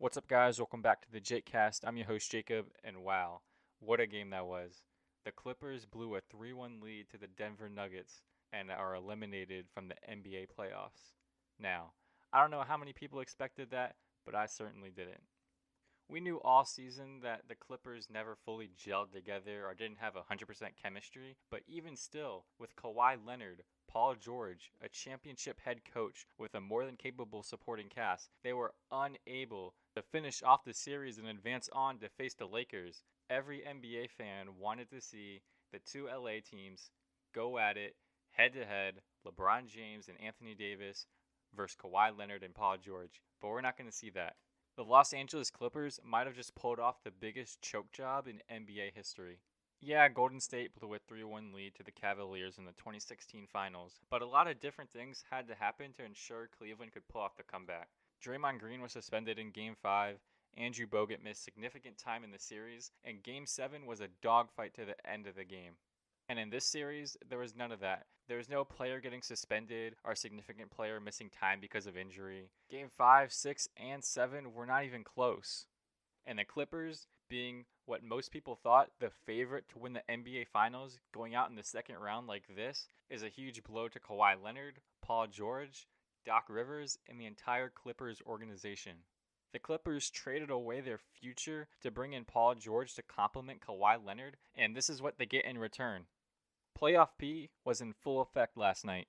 What's up, guys? Welcome back to the JakeCast. I'm your host, Jacob, and wow, what a game that was. The Clippers blew a 3-1 lead to the Denver Nuggets and are eliminated from the NBA playoffs. Now, I don't know how many people expected that, but I certainly didn't. We knew all season that the Clippers never fully gelled together or didn't have 100% chemistry, but even still, with Kawhi Leonard, Paul George, a championship head coach with a more than capable supporting cast, they were unable to finish off the series and advance on to face the Lakers. Every NBA fan wanted to see the two LA teams go at it head to head, LeBron James and Anthony Davis versus Kawhi Leonard and Paul George, but we're not going to see that. The Los Angeles Clippers might have just pulled off the biggest choke job in NBA history. Yeah, Golden State blew a 3-1 lead to the Cavaliers in the 2016 finals, but a lot of different things had to happen to ensure Cleveland could pull off the comeback. Draymond Green was suspended in Game 5, Andrew Bogut missed significant time in the series, and Game 7 was a dogfight to the end of the game. And in this series, there was none of that. There was no player getting suspended or significant player missing time because of injury. Game 5, 6, and 7 were not even close. And the Clippers, being what most people thought the favorite to win the NBA Finals, going out in the second round like this, is a huge blow to Kawhi Leonard, Paul George, Doc Rivers, and the entire Clippers organization. The Clippers traded away their future to bring in Paul George to complement Kawhi Leonard, and this is what they get in return. Playoff P was in full effect last night,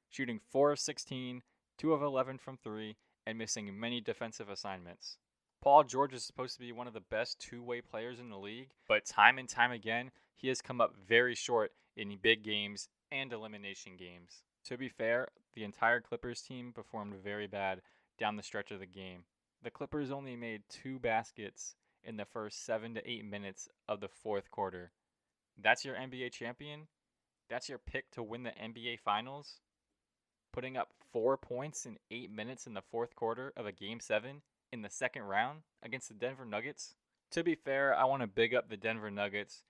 shooting 4 of 16, 2 of 11 from 3, and missing many defensive assignments. Paul George is supposed to be one of the best two-way players in the league, but time and time again, he has come up very short in big games and elimination games. To be fair, the entire Clippers team performed very bad down the stretch of the game. The Clippers only made 2 baskets in the first 7 to 8 minutes of the fourth quarter. That's your NBA champion? That's your pick to win the NBA Finals? Putting up 4 points in 8 minutes in the fourth quarter of a Game 7 in the second round against the Denver Nuggets? To be fair, I want to big up the Denver Nuggets.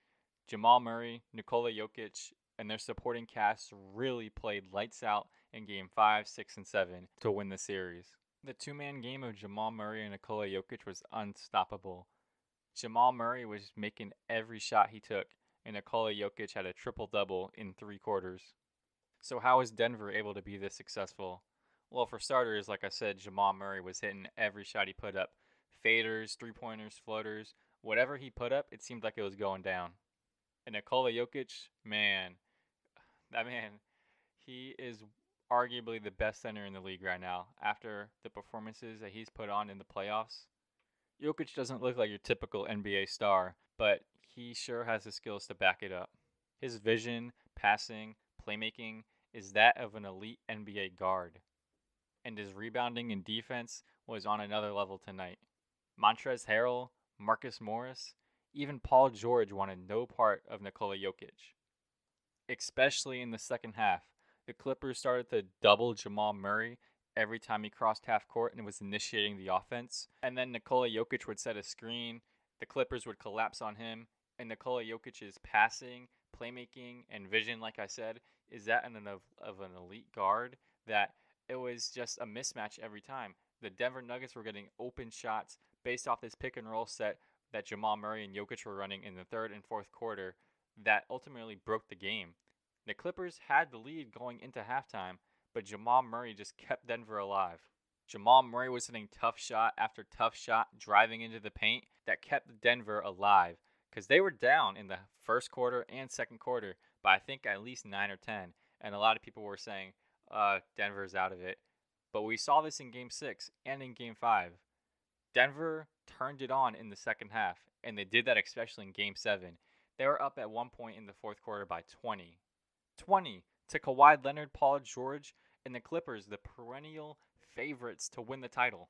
Jamal Murray, Nikola Jokic, and their supporting cast really played lights out in Game 5, 6, and 7 to win the series. The two-man game of Jamal Murray and Nikola Jokic was unstoppable. Jamal Murray was making every shot he took, and Nikola Jokic had a triple-double in 3 quarters. So how was Denver able to be this successful? Well, for starters, like I said, Jamal Murray was hitting every shot he put up. Faders, three-pointers, floaters, whatever he put up, it seemed like it was going down. And Nikola Jokic, that man, he is arguably the best center in the league right now after the performances that he's put on in the playoffs. Jokic doesn't look like your typical NBA star, but he sure has the skills to back it up. His vision, passing, playmaking is that of an elite NBA guard. And his rebounding and defense was on another level tonight. Montrezl Harrell, Marcus Morris, even Paul George wanted no part of Nikola Jokic. Especially in the second half, the Clippers started to double Jamal Murray every time he crossed half court and was initiating the offense. And then Nikola Jokic would set a screen, the Clippers would collapse on him, and Nikola Jokic's passing, playmaking, and vision, like I said, is that of an elite guard that it was just a mismatch every time. The Denver Nuggets were getting open shots based off this pick and roll set that Jamal Murray and Jokic were running in the third and fourth quarter that ultimately broke the game. The Clippers had the lead going into halftime, but Jamal Murray just kept Denver alive. Jamal Murray was hitting tough shot after tough shot driving into the paint that kept Denver alive because they were down in the first quarter and second quarter by I think at least 9 or 10. And a lot of people were saying, Denver's out of it. But we saw this in Game 6 and in Game 5. Denver turned it on in the second half, and they did that especially in Game 7. They were up at one point in the fourth quarter by 20. 20 to Kawhi Leonard, Paul George, and the Clippers, the perennial favorites to win the title.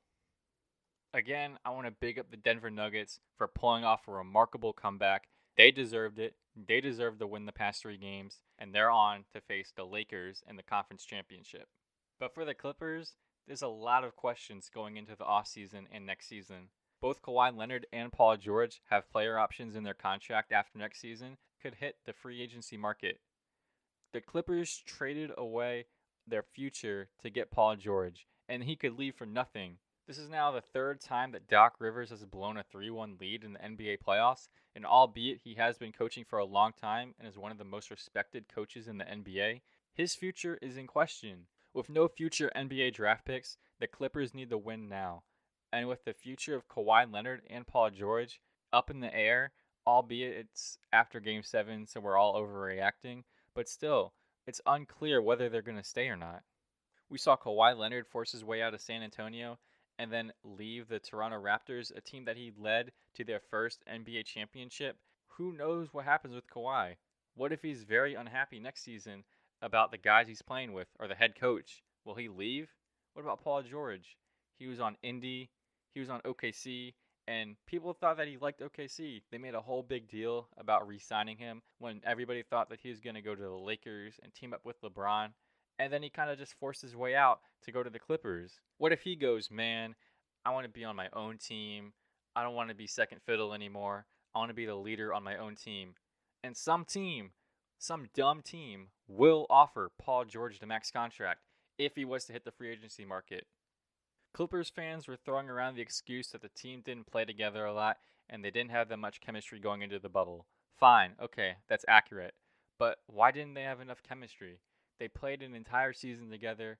Again, I want to big up the Denver Nuggets for pulling off a remarkable comeback. They deserved it. They deserved to win the past 3 games, and they're on to face the Lakers in the conference championship. But for the Clippers, there's a lot of questions going into the offseason and next season. Both Kawhi Leonard and Paul George have player options in their contract after next season, could hit the free agency market. The Clippers traded away their future to get Paul George, and he could leave for nothing. This is now the third time that Doc Rivers has blown a 3-1 lead in the NBA playoffs, and albeit he has been coaching for a long time and is one of the most respected coaches in the NBA, his future is in question. With no future NBA draft picks, the Clippers need to win now. And with the future of Kawhi Leonard and Paul George up in the air, albeit it's after Game 7, so we're all overreacting, but still, it's unclear whether they're going to stay or not. We saw Kawhi Leonard force his way out of San Antonio and then leave the Toronto Raptors, a team that he led to their first NBA championship. Who knows what happens with Kawhi? What if he's very unhappy next season about the guys he's playing with or the head coach? Will he leave? What about Paul George? He was on Indy, he was on OKC, and people thought that he liked OKC. They made a whole big deal about re-signing him when everybody thought that he was going to go to the Lakers and team up with LeBron. And then he kind of just forced his way out to go to the Clippers. What if he goes, man, I want to be on my own team. I don't want to be second fiddle anymore. I want to be the leader on my own team. And some team, some dumb team, will offer Paul George the max contract if he was to hit the free agency market. Clippers fans were throwing around the excuse that the team didn't play together a lot and they didn't have that much chemistry going into the bubble. Fine, okay, that's accurate. But why didn't they have enough chemistry? They played an entire season together.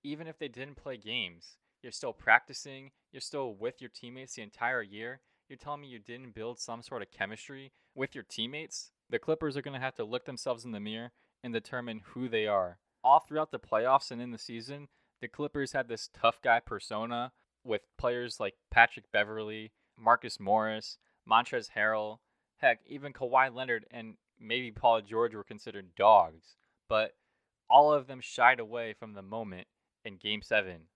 Even if they didn't play games, you're still practicing, you're still with your teammates the entire year. You're telling me you didn't build some sort of chemistry with your teammates? The Clippers are going to have to look themselves in the mirror and determine who they are. All throughout the playoffs and in the season, the Clippers had this tough guy persona with players like Patrick Beverley, Marcus Morris, Montrezl Harrell, heck, even Kawhi Leonard and maybe Paul George were considered dogs. But all of them shied away from the moment in Game 7.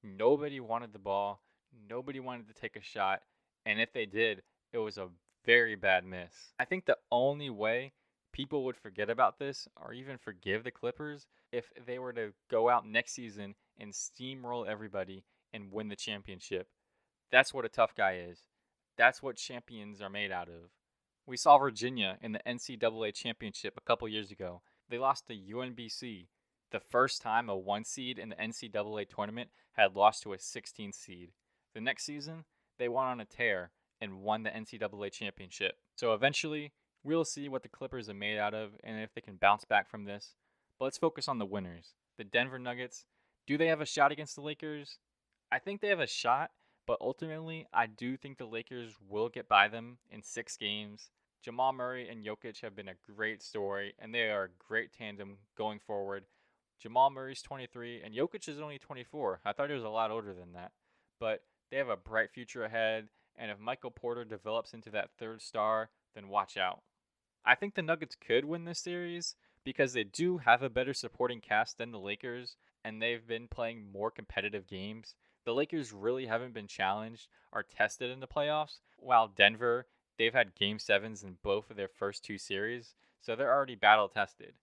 Nobody wanted the ball. Nobody wanted to take a shot. And if they did, it was a very bad miss. I think the only way people would forget about this or even forgive the Clippers if they were to go out next season and steamroll everybody and win the championship. That's what a tough guy is. That's what champions are made out of. We saw Virginia in the NCAA championship a couple years ago. They lost to UNBC, the first time a 1 seed in the NCAA tournament had lost to a 16 seed. The next season, they went on a tear and won the NCAA championship. So eventually, we'll see what the Clippers are made out of and if they can bounce back from this. But let's focus on the winners. The Denver Nuggets. Do they have a shot against the Lakers? I think they have a shot, but ultimately, I do think the Lakers will get by them in 6 games. Jamal Murray and Jokic have been a great story, and they are a great tandem going forward. Jamal Murray's 23, and Jokic is only 24. I thought he was a lot older than that. But they have a bright future ahead, and if Michael Porter develops into that third star, then watch out. I think the Nuggets could win this series because they do have a better supporting cast than the Lakers, and they've been playing more competitive games. The Lakers really haven't been challenged or tested in the playoffs, while Denver, they've had Game 7s in both of their first 2 series, so they're already battle tested.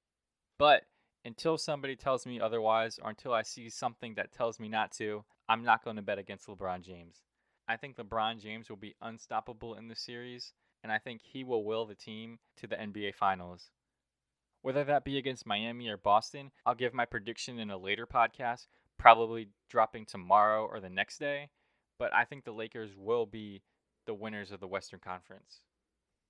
But until somebody tells me otherwise, or until I see something that tells me not to, I'm not going to bet against LeBron James. I think LeBron James will be unstoppable in the series, and I think he will will the team to the NBA Finals. Whether that be against Miami or Boston, I'll give my prediction in a later podcast, probably dropping tomorrow or the next day. But I think the Lakers will be the winners of the Western Conference.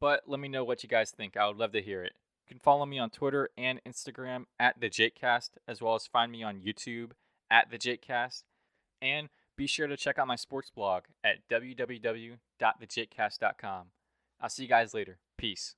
But let me know what you guys think. I would love to hear it. You can follow me on Twitter and Instagram at TheJakeCast, as well as find me on YouTube at TheJakeCast. And be sure to check out my sports blog at www.thejakecast.com. I'll see you guys later. Peace.